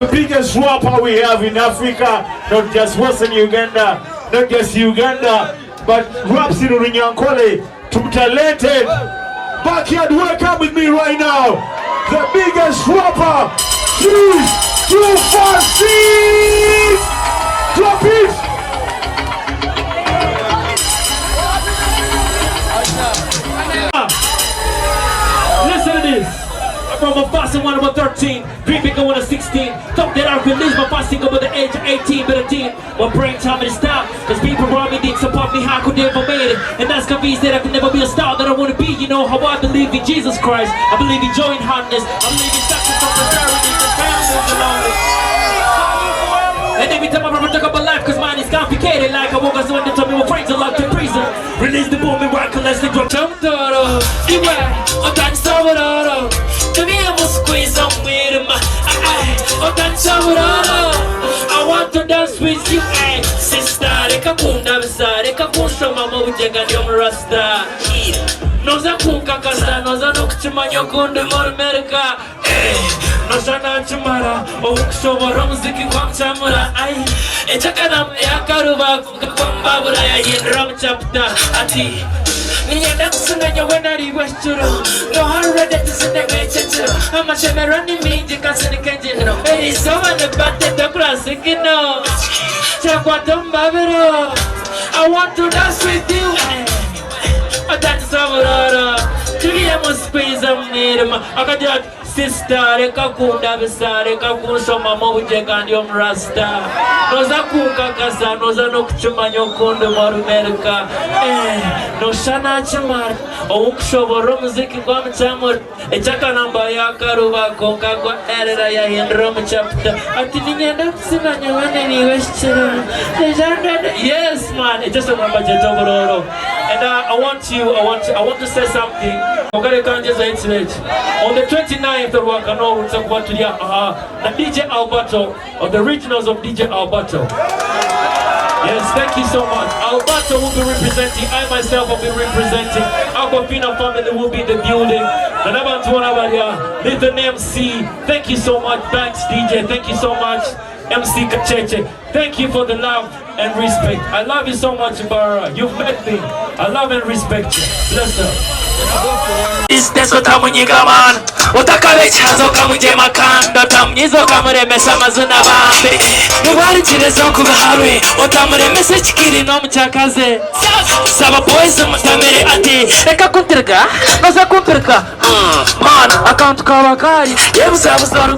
The biggest rapper we have in Africa, not just Western Uganda, not just Uganda, but raps in Runyankole, too talented. Backyard, welcome with me right now. The biggest rapper, 3, 2, 4, 6. Drop it. Listen to this. From a fasting one over 13, creeping going to 16. Thought that I released my fasting over the age of 18, but I didn't. My brain time to stop, cause people brought me dicks upon me, how I could never made it. And that's convinced that I could never be a star that I want to be. You know how I believe in Jesus Christ. I believe in joy and hardness. I believe in success from prosperity, the families along it. And every time I ever talk about life, cause mine is complicated. Like I woke up when they told me my friends are locked in prison. Release the bomb and miraculously drop. Oburoro, Oburoro. I want to dance with you, sister. Reka kunda bisa, reka kunshoma mu bugega ndi umurasta. Noza kunkakasa, noza no kuchimanya ukundi muri Amerika. Noza nachimara, okushobora umuziki kwamchamura. Echakana yakaruba kwambabura yahindura mu chapter. Ati Nienda kusunganya wenari westuro. No harrede tusinde wechechuro. Amashemerani minji kasini kenjino. Erisowa nebate the classic no. Chakwatomabiro. I want to dance with you. That's Oburoro. Tugiye muspiza mnirima. Akajat sister reka kunda bisa reka kunshoma mu bugega ndi umurasta. Noza kunkakasa noza no kuchumanya ukundi muri Amerika. Noshana chimara okushobora umuziki kwamchamura. Echakanamba yakaruba konkagwa erera yahindura mu chapter. Ati ninyenda kusinganya wenari westuro. Yes man, it's just a number Oburoro. And I want to say something. On the 29th of Wakano, we'll talk about DJ Alberto, or the originals of DJ Alberto. Yes, thank you so much. Alberto will be representing, I myself will be representing. Aquafina family will be in the building. Little MC, thank you so much. Thanks DJ, thank you so much. MC Kacheche, thank you for the love and respect. I love you so much, Bara. You've met me. I love and respect you. Bless up. Isteso tamunyiga man utakabe chazo kamuje makando tamnyizo kamuremesa mazuna bambe nubari chirezo kubaharwe utamuremesa chikiri no muchakaze saba boys mutamere ati reka kuntirga noza kumpirka man account kabakari yebuza